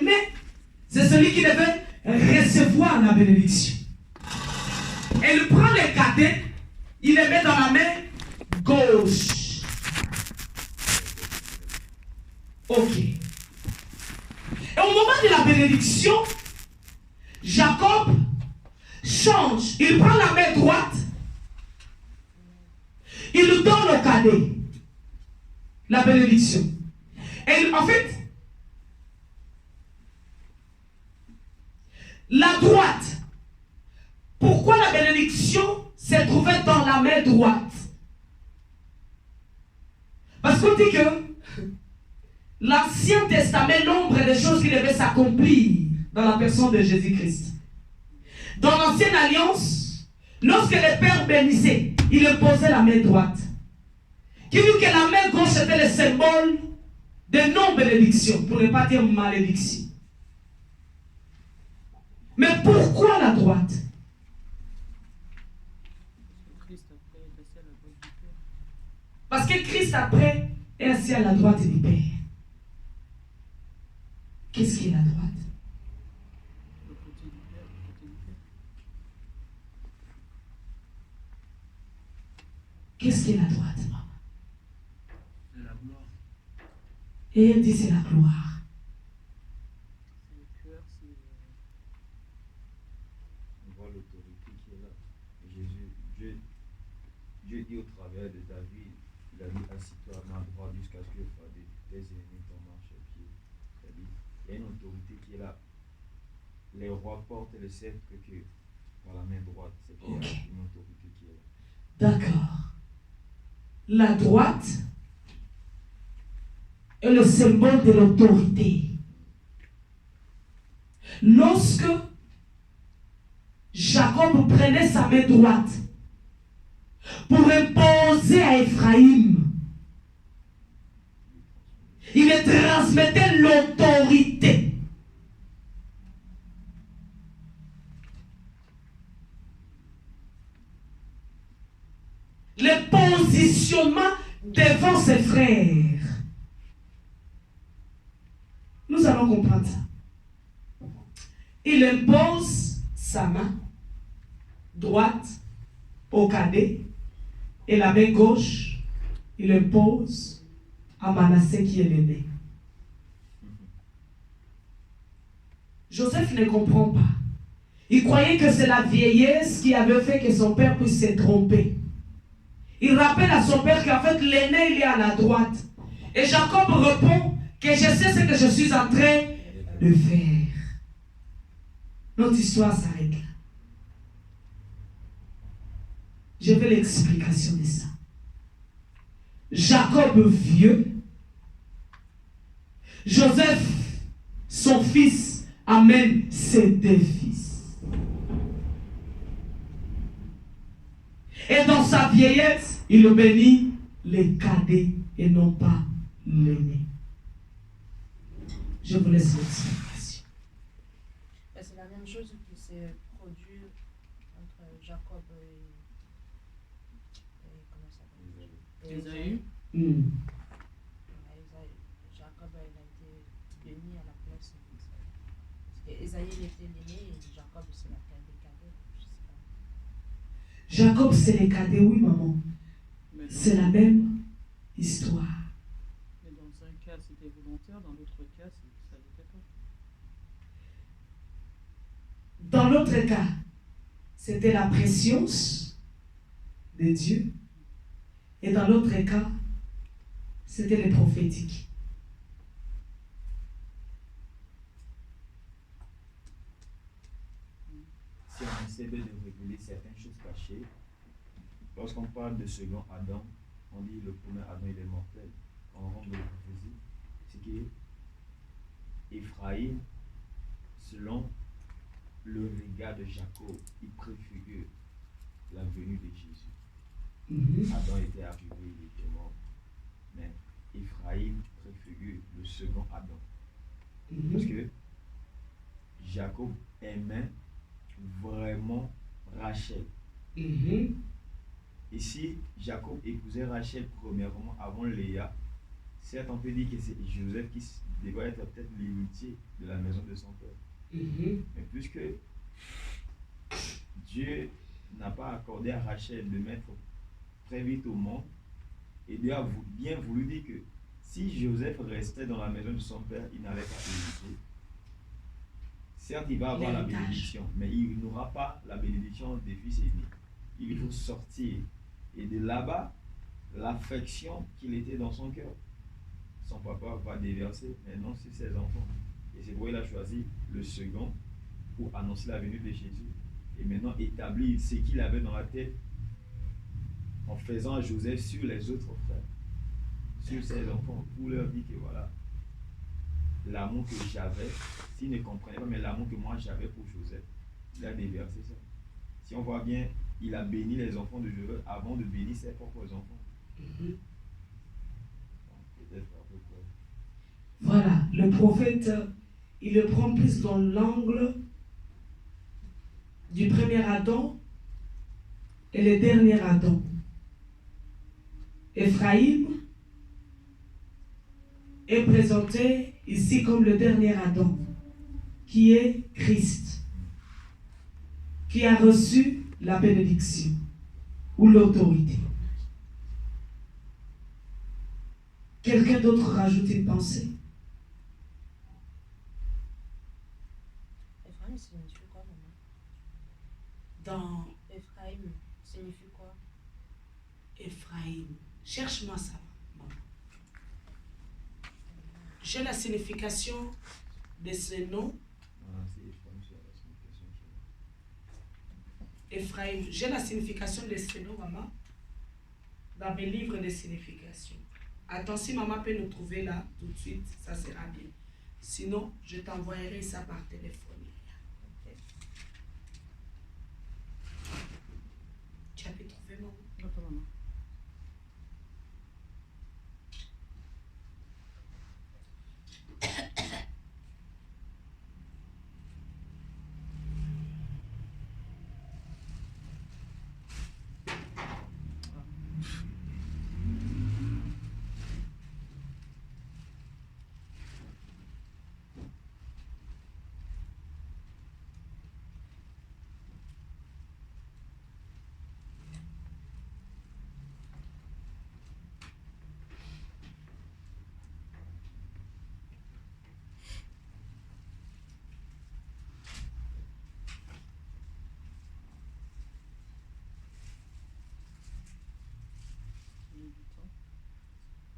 aimé, c'est celui qui devait recevoir la bénédiction. Et il prend les cadets, il les met dans la main gauche. Ok. Et au moment de la bénédiction, Jacob change. Il prend la main droite, il donne au cadet la bénédiction. Et en fait, la droite, pourquoi la bénédiction s'est trouvée dans la main droite? Parce qu'on dit que l'Ancien Testament, nombre de choses qui devaient s'accomplir dans la personne de Jésus-Christ. Dans l'Ancienne Alliance, lorsque le Père bénissait, il imposait la main droite. Qui dit que la main gauche était le symbole de non-bénédiction, pour ne pas dire malédiction. Mais pourquoi la droite? Parce que Christ après est assis à la droite du Père. Qu'est-ce qui est la droite? Qu'est-ce qui est la droite? C'est la gloire. Et elle dit c'est la gloire. On voit l'autorité qui est là. Dieu dit au travers de David, il a dit assis-toi à ma droite jusqu'à ce que tes ennemis t'en marchent à pied. C'est-à-dire, il y a une autorité qui est là. Les rois portent le sceptre que par la main droite. C'est qu'il y a une autorité qui est là. D'accord. La droite est le symbole de l'autorité. Lorsque Jacob prenait sa main droite pour imposer à Ephraïm, il lui transmettait l'autorité. Le positionnement devant ses frères. Nous allons comprendre ça. Il impose sa main droite au cadet et la main gauche, il impose à Manassé qui est l'aîné. Joseph ne comprend pas. Il croyait que c'est la vieillesse qui avait fait que son père puisse se tromper. Il rappelle à son père qu'en fait l'aîné il est à la droite. Et Jacob répond que je sais ce que je suis en train de faire. Notre histoire s'arrête là. Je veux l'explication de ça. Jacob vieux, Joseph, son fils, amène ses deux fils. Et dans sa vieillesse, il bénit les cadets et non pas l'aîné. Je vous laisse l'explication. C'est la même chose qui s'est produite entre Jacob et comment ça s'appelle? Ésaü. Jacob a été béni à la place d'Ésaü. Parce qu'Ésaü était l'aîné et Jacob c'est la cadet. Jacob c'est les cadets, oui maman. C'est la même histoire. Mais dans un cas c'était volontaire, dans l'autre cas ça n'était pas. Dans l'autre cas, c'était la préscience de Dieu. Et dans l'autre cas, c'était le prophétique. Si on essaie de révéler certaines choses cachées, lorsqu'on parle de second Adam, on dit le premier Adam il est mortel. Quand on rentre dans la prophétie, c'est qu'Éphraïm, selon le regard de Jacob, il préfigure la venue de Jésus. Adam était arrivé, il était mort. Mais Éphraïm préfigure le second Adam. Parce que Jacob aimait vraiment Rachel. Et si Jacob épousait Rachel premièrement avant Léa, Certes, on peut dire que c'est Joseph qui devrait être peut-être l'héritier de la maison de son père. Mais puisque Dieu n'a pas accordé à Rachel de mettre très vite au monde, et Dieu a bien voulu dire que si Joseph restait dans la maison de son père, il n'allait pas hériter. Certes, il va avoir la bénédiction, mais il n'aura pas la bénédiction des fils aînés. Il faut sortir. Et de là-bas, l'affection qu'il était dans son cœur, son papa va déverser maintenant sur ses enfants. Et c'est pourquoi il a choisi le second pour annoncer la venue de Jésus. Et maintenant établir ce qu'il avait dans la tête en faisant à Joseph sur les autres frères, sur ses enfants, pour leur dire que voilà, l'amour que j'avais, s'ils ne comprenaient pas, mais l'amour que moi j'avais pour Joseph, il a déversé ça. Si on voit bien, il a béni les enfants de Joseph avant de bénir ses propres enfants. Voilà, le prophète, il le prend plus dans l'angle du premier Adam et le dernier Adam. Ephraïm est présenté ici comme le dernier Adam, qui est Christ, qui a reçu la bénédiction ou l'autorité. Quelqu'un d'autre rajoute une pensée? Ephraïm signifie quoi, maman? Dans Ephraïm signifie quoi? Ephraïm, cherche-moi ça. J'ai la signification de ce nom. Ephraïm, j'ai la signification de ce nom, maman, dans mes livres de signification. Attends, si maman peut nous trouver là tout de suite, ça sera bien. Sinon, je t'envoyerai ça par téléphone. Okay. Tu as pu trouver, maman? Attends, maman.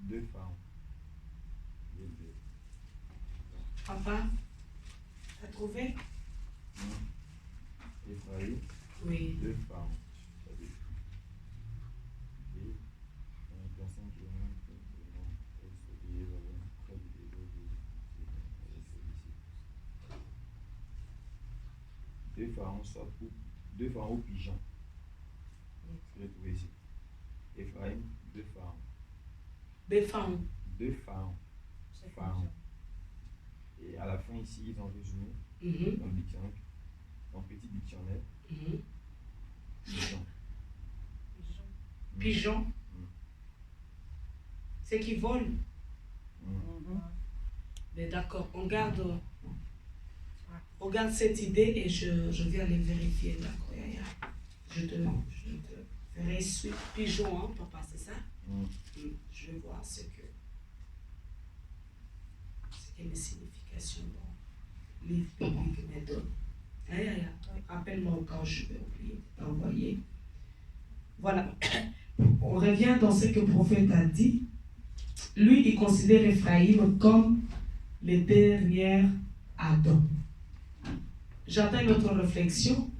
Deux pharaons. Papa, t'as trouvé? Ephraïm, Oui. deux pharaons. Et une personne qui est près du désert de deux pharaons sortent pour deux pharaons pigeons. Je l'ai trouvé ici. Ephraïm, deux pharaons. Deux pharaons. Deux pharaons. Pharaons. Et à la fin ici, ils ont résumé dans le dictionnaire, dans le petit dictionnaire, pigeon. Pigeon. C'est qui vole. Mais d'accord, on garde cette idée et je vais aller vérifier. D'accord, je te ferai suite. Pigeon, hein, papa, c'est ça? Je vais voir ce que les significations dans le livre biblique me donne. Rappelle-moi quand je vais oublier de t'envoyer. Voilà. On revient dans ce que le prophète a dit. Lui, il considère Ephraïm comme le dernier Adam. J'entends notre réflexion.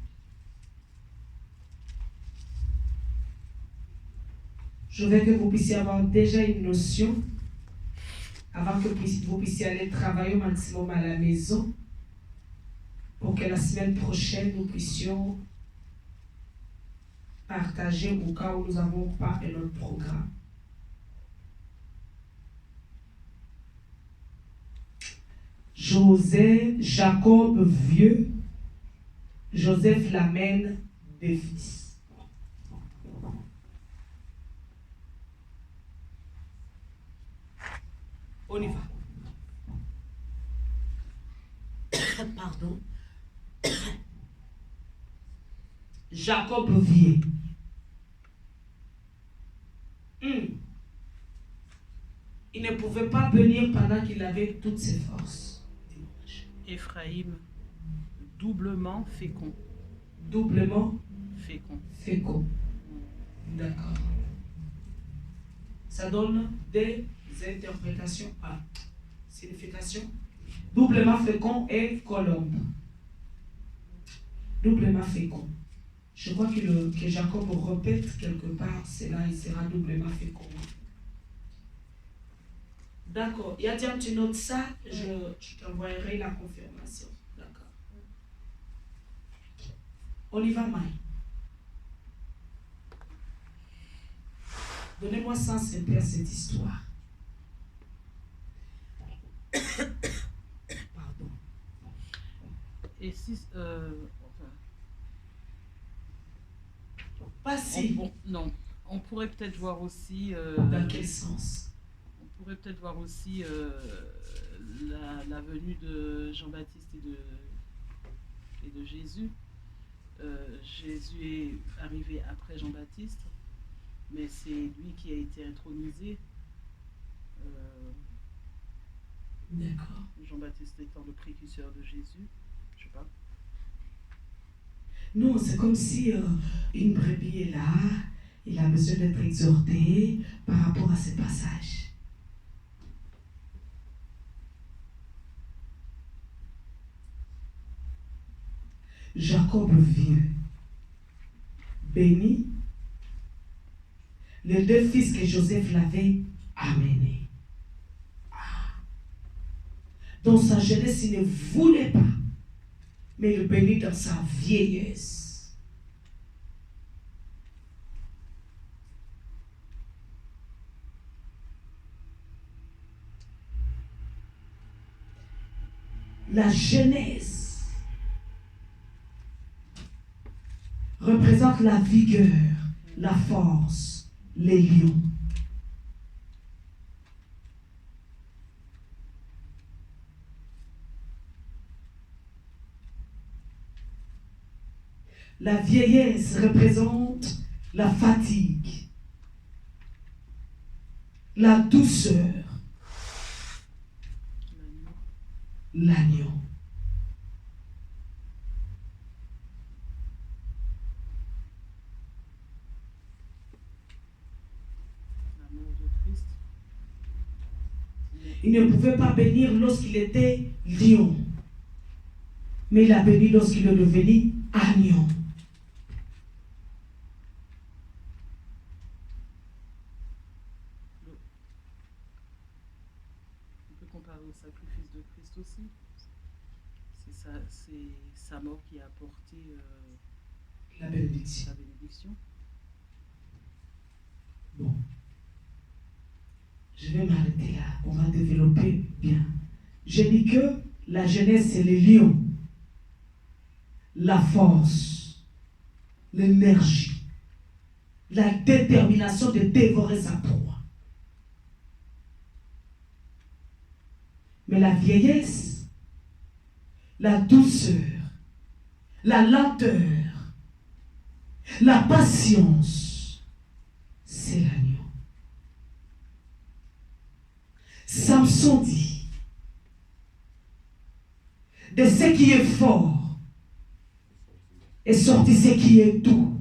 Je veux que vous puissiez avoir déjà une notion avant que vous puissiez aller travailler au maximum à la maison pour que la semaine prochaine, nous puissions partager au cas où nous n'avons pas un autre programme. Jacob vieux, Joseph l'amène des fils. On y va. Pardon. Jacob vient. Il ne pouvait pas venir pendant qu'il avait toutes ses forces. Éphraïm, doublement fécond. Doublement Fécond. fécond. D'accord. Ça donne des interprétations à signification. Doublement fécond et colombe. Doublement fécond. Je crois que Jacob répète quelque part, cela, il sera doublement fécond. D'accord. Yadia, tu notes ça, je t'envoyerai la confirmation. D'accord. On y va, Maï. Donnez-moi sens un peu à cette histoire. Pardon. Et si... Pas si. Non. On pourrait peut-être voir aussi... Dans quel sens? On pourrait peut-être voir aussi la venue de Jean-Baptiste et de Jésus. Jésus est arrivé après Jean-Baptiste, mais c'est lui qui a été intronisé. D'accord. Jean-Baptiste étant le précurseur de Jésus, je sais pas. Non, c'est comme si une brebis est là, il a besoin d'être exhorté par rapport à ce passage. Jacob vient, béni, les deux fils que Joseph l'avait amenés. Dans sa jeunesse, il ne voulait pas, mais il bénit dans sa vieillesse. La jeunesse représente la vigueur, la force, les lions. La vieillesse représente la fatigue, la douceur, l'agneau. L'amour de Christ. Il ne pouvait pas bénir lorsqu'il était lion, mais il a béni lorsqu'il est devenu agneau. On peut comparer au sacrifice de Christ aussi. C'est sa mort qui a apporté La bénédiction. sa bénédiction. Bon. Je vais m'arrêter là. On va développer bien. Je dis que la jeunesse, c'est le lion, la force, l'énergie, la détermination de dévorer sa proie. Mais la vieillesse, la douceur, la lenteur, la patience, c'est l'agneau. Samson dit, de ce qui est fort est sorti ce qui est doux.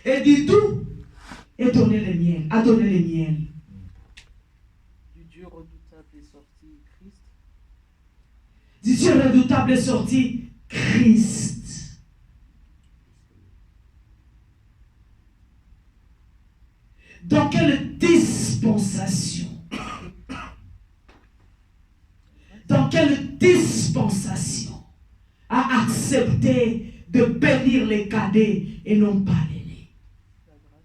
Et du doux est donné le miel, a donné le miel. Du Dieu redoutable est sorti Christ. Du Dieu redoutable est sorti Christ. Dans quelle dispensation? Dans quelle dispensation a accepté de bénir les cadets et non pas l'aîné? La grâce.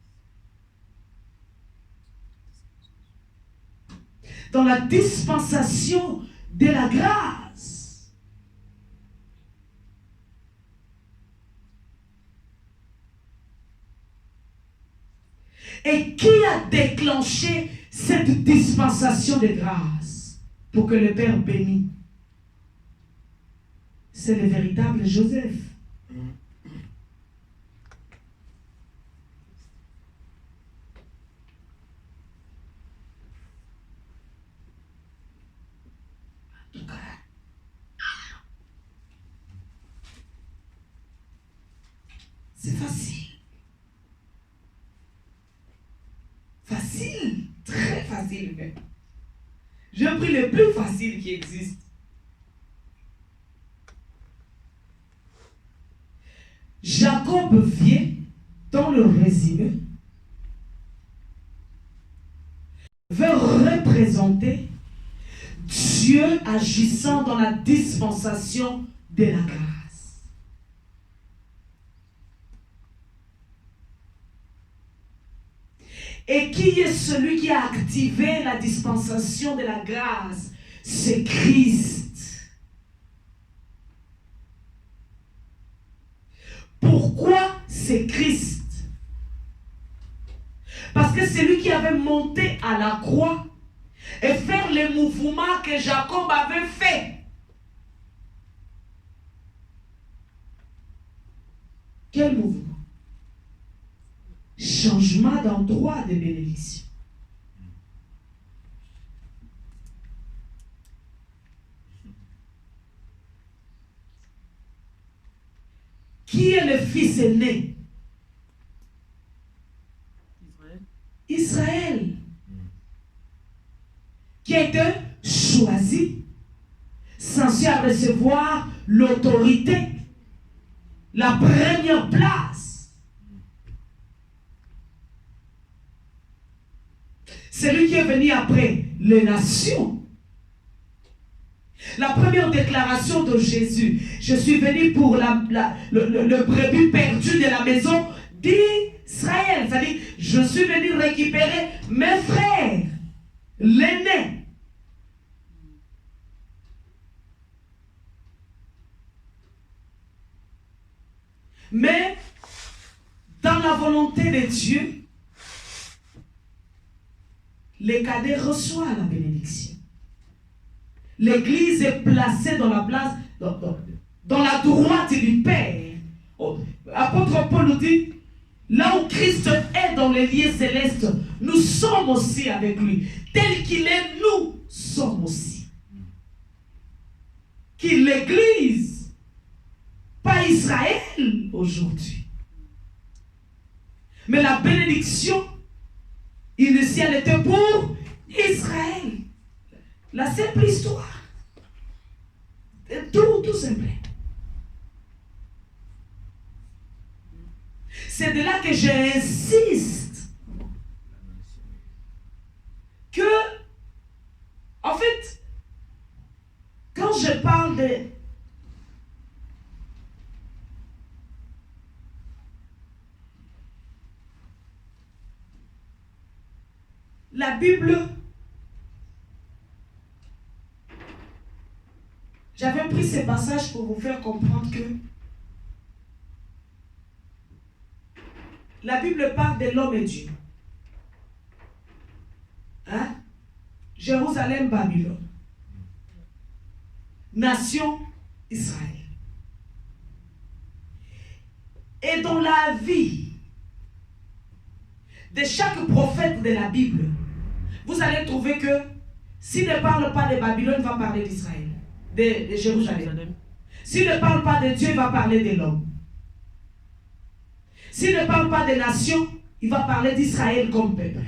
Dans la dispensation de la grâce. Et qui a déclenché cette dispensation de grâce pour que le Père bénisse? C'est le véritable Joseph. C'est facile. Facile, très facile même. J'ai pris le plus facile qui existe. Jacob vient dans le résumé, veut représenter Dieu agissant dans la dispensation de la grâce. Et qui est celui qui a activé la dispensation de la grâce? C'est Christ. Pourquoi c'est Christ? Parce que c'est lui qui avait monté à la croix et faire les mouvements que Jacob avait fait. Quel mouvement? Changement d'endroit de bénédiction. Qui est le fils aîné? Israël. Qui a été choisi, censé recevoir l'autorité, la première place. C'est lui qui est venu après les nations. La première déclaration de Jésus: je suis venu pour le brebis perdu de la maison d'Israël. C'est-à-dire, je suis venu récupérer mes frères, l'aîné. Mais dans la volonté de Dieu, les cadets reçoivent la bénédiction. L'Église est placée dans la place, dans la droite du Père. Apôtre Paul nous dit, là où Christ est dans les lieux célestes, nous sommes aussi avec lui. Tel qu'il est, nous sommes aussi. Qu'il l'Église, pas Israël aujourd'hui. Mais la bénédiction initiale était pour Israël. La simple histoire. Tout simple. C'est de là que j'insiste que, en fait, quand je parle de la Bible, j'avais pris ces passages pour vous faire comprendre que la Bible parle de l'homme et Dieu. Hein? Jérusalem, Babylone. Nation, Israël. Et dans la vie de chaque prophète de la Bible, vous allez trouver que s'il ne parle pas de Babylone, il va parler d'Israël, de Jérusalem. S'il ne parle pas de Dieu, il va parler de l'homme. S'il ne parle pas des nations, il va parler d'Israël comme peuple.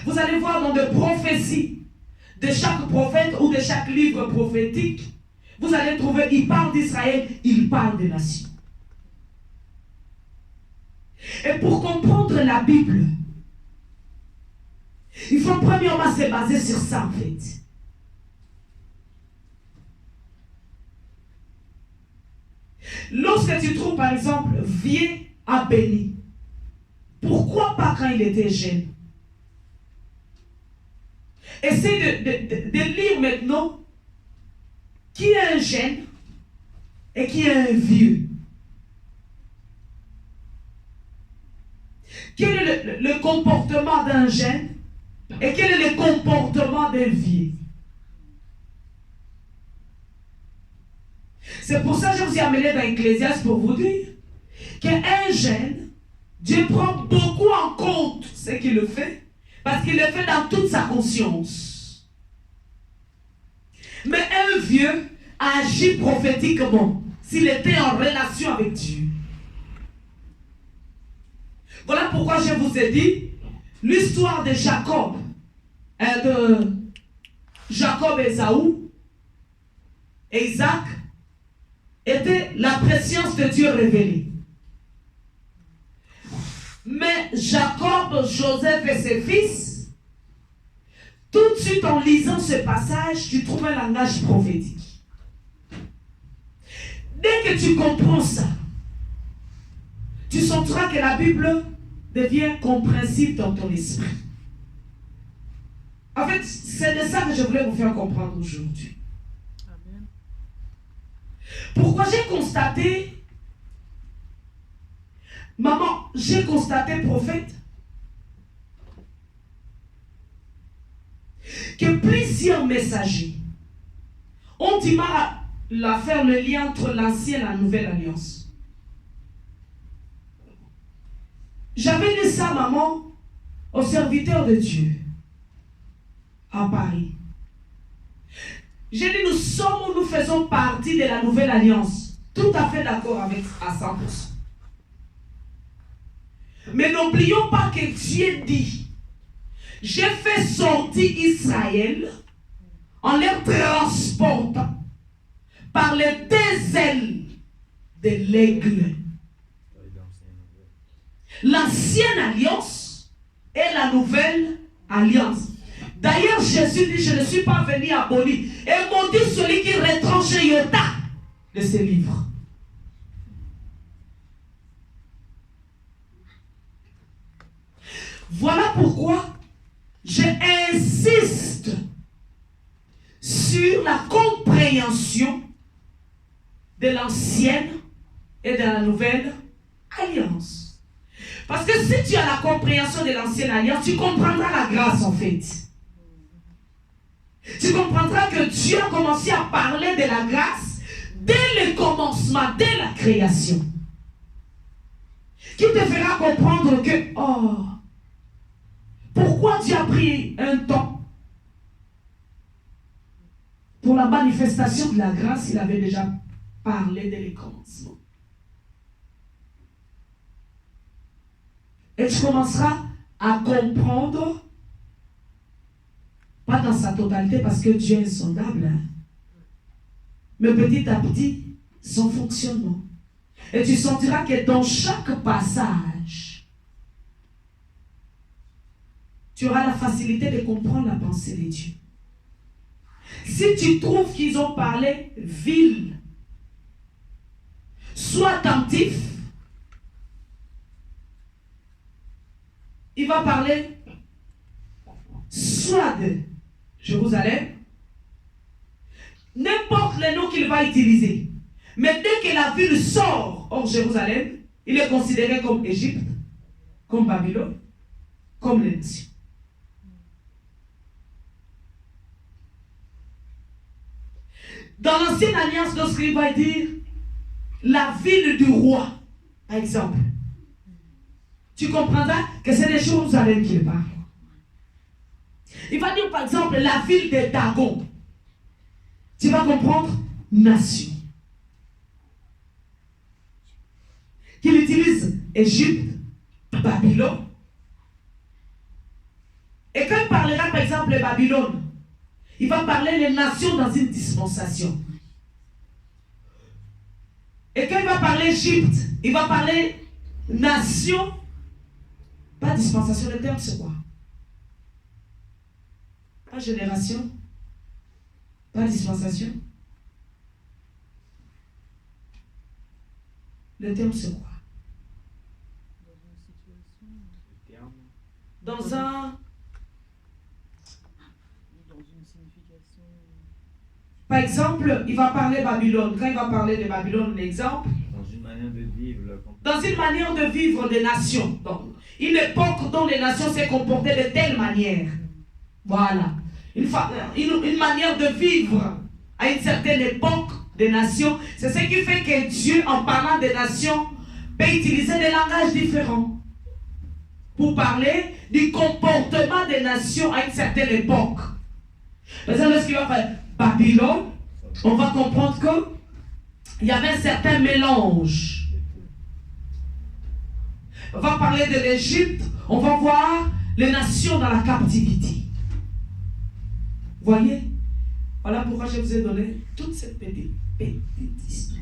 Vous allez voir dans des prophéties de chaque prophète ou de chaque livre prophétique, vous allez trouver, il parle d'Israël, il parle des nations. Et pour comprendre la Bible, il faut premièrement se baser sur ça en fait. Lorsque tu trouves par exemple, viens à Béni, pourquoi pas quand il était jeune? Essaye de lire maintenant qui est un jeune et qui est un vieux. Quel est le comportement d'un jeune et quel est le comportement d'un vieux? C'est pour ça que je vous ai amené dans Ecclésiaste pour vous dire qu'un jeune, Dieu prend beaucoup en compte ce qu'il le fait, parce qu'il le fait dans toute sa conscience. Mais un vieux agit prophétiquement s'il était en relation avec Dieu. Voilà pourquoi je vous ai dit l'histoire de Jacob et Ésaü et Isaac était la préscience de Dieu révélée. Mais Jacob, Joseph et ses fils, tout de suite en lisant ce passage, tu trouves un langage prophétique. Dès que tu comprends ça, tu sentiras que la Bible devient compréhensible dans ton esprit. En fait, c'est de ça que je voulais vous faire comprendre aujourd'hui. Amen. Pourquoi j'ai constaté, maman, j'ai constaté, prophète, que plusieurs messagers ont du mal à faire le lien entre l'ancienne et la nouvelle alliance. J'avais dit ça, maman, aux serviteurs de Dieu à Paris. J'ai dit, nous faisons partie de la nouvelle alliance. Tout à fait d'accord avec à 100%. Mais n'oublions pas que Dieu dit, j'ai fait sortir Israël en les transportant par les deux ailes de l'aigle. L'ancienne alliance et la nouvelle alliance. D'ailleurs, Jésus dit, je ne suis pas venu abolir. Et maudit celui qui retranche iota de ses livres. Voilà pourquoi j'insiste sur la compréhension de l'ancienne et de la nouvelle alliance. Parce que si tu as la compréhension de l'ancienne alliance, tu comprendras la grâce en fait. Tu comprendras que Dieu a commencé à parler de la grâce dès le commencement, dès la création. Qui te fera comprendre que, oh, pourquoi Dieu a pris un temps pour la manifestation de la grâce, il avait déjà parlé dès le commencement. Et tu commenceras à comprendre, pas dans sa totalité parce que Dieu est insondable, hein, mais petit à petit, son fonctionnement. Et tu sentiras que dans chaque passage, tu auras la facilité de comprendre la pensée de Dieu. Si tu trouves qu'ils ont parlé ville, sois attentif. Il va parler soit de Jérusalem, n'importe le nom qu'il va utiliser. Mais dès que la ville sort hors Jérusalem, il est considéré comme Égypte, comme Babylone, comme les nations. Dans l'ancienne alliance, lorsqu'il va dire la ville du roi, par exemple, tu comprendras que c'est de Jérusalem qu'il parle. Il va dire par exemple la ville de Dagon. Tu vas comprendre nation. Qu'il utilise Égypte, Babylone. Et quand il parlera par exemple de Babylone, il va parler les nations dans une dispensation. Et quand il va parler Égypte, il va parler nation. Pas dispensation, le terme c'est quoi? Pas génération. Pas dispensation. Le terme c'est quoi? Dans une signification. Par exemple, il va parler Babylone. Quand il va parler de Babylone, l'exemple. Dans une manière de vivre. Dans une manière de vivre des nations. Donc, une époque dont les nations s'est comportées de telle manière. Voilà. Une manière de vivre à une certaine époque des nations. C'est ce qui fait que Dieu, en parlant des nations, peut utiliser des langages différents pour parler du comportement des nations à une certaine époque. Par exemple, lorsqu'il va faire Babylone, on va comprendre qu'il y avait un certain mélange. On va parler de l'Égypte, on va voir les nations dans la captivité. Voyez? Voilà pourquoi je vous ai donné toute cette petite histoire.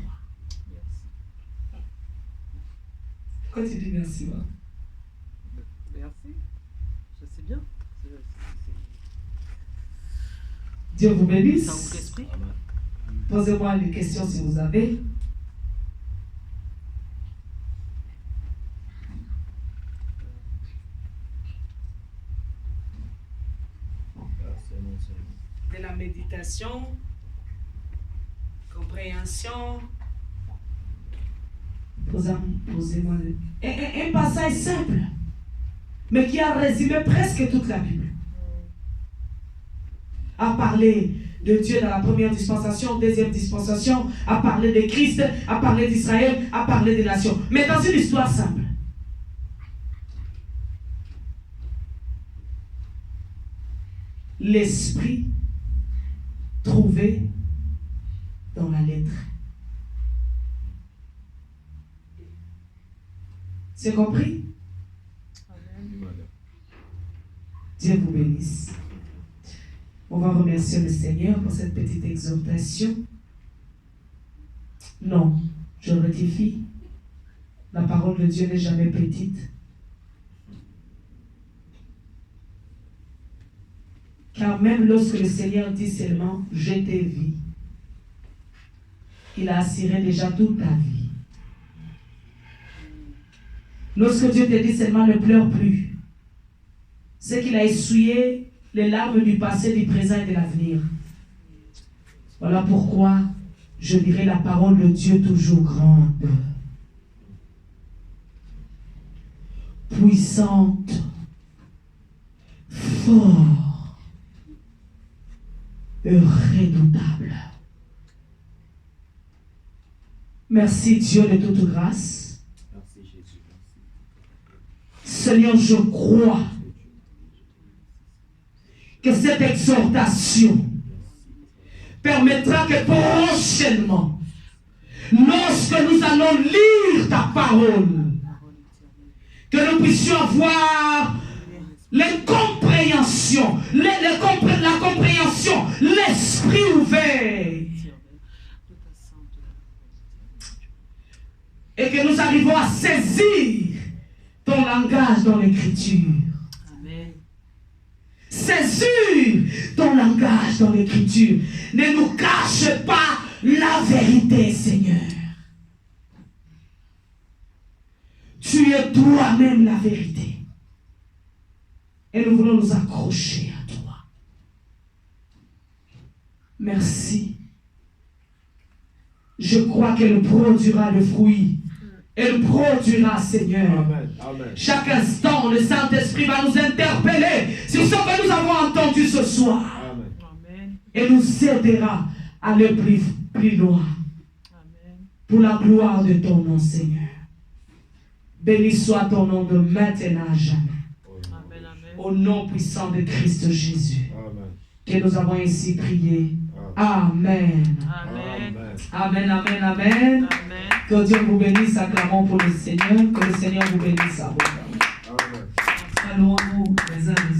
Pourquoi tu dis merci, moi? Merci. Je sais bien. Dieu vous bénisse. Ça ouvre l'esprit. Posez-moi les questions si vous avez. De la méditation, compréhension. Posez-moi un passage simple, mais qui a résumé presque toute la Bible. À parler de Dieu dans la première dispensation, deuxième dispensation, à parler de Christ, à parler d'Israël, à parler des nations. Mais dans une histoire simple. L'esprit trouvé dans la lettre. C'est compris? Amen. Dieu vous bénisse. On va remercier le Seigneur pour cette petite exhortation. Non, je rectifie. La parole de Dieu n'est jamais petite. Car même lorsque le Seigneur dit seulement « Je t'ai vu », il a assuré déjà toute ta vie. Lorsque Dieu te dit seulement « Ne pleure plus », c'est qu'il a essuyé les larmes du passé, du présent et de l'avenir. Voilà pourquoi je dirai la parole de Dieu toujours grande, puissante, forte et redoutable. Merci Dieu de toute grâce. Merci Jésus. Seigneur, je crois que cette exhortation permettra que prochainement, lorsque nous allons lire ta parole, que nous puissions avoir l'incompréhension, la compréhension, l'esprit ouvert, et que nous arrivons à saisir ton langage dans l'écriture. Amen. Saisir ton langage dans l'écriture. Ne nous cache pas la vérité, Seigneur. Tu es toi-même la vérité. Et nous voulons nous accrocher à toi. Merci. Je crois qu'elle produira le fruit. Elle produira, Seigneur. Amen. Amen. Chaque instant, le Saint-Esprit va nous interpeller sur ce que nous avons entendu ce soir. Amen. Amen. Et nous aidera à aller plus loin. Amen. Pour la gloire de ton nom, Seigneur. Béni soit ton nom de maintenant à jamais. Amen. Amen. Au nom puissant de Christ Jésus. Amen. Que nous avons ainsi prié. Amen. Amen. Amen, amen, amen. Amen. Que Dieu vous bénisse, acclamons pour le Seigneur. Que le Seigneur vous bénisse. Amen. Saluons-nous les uns les autres.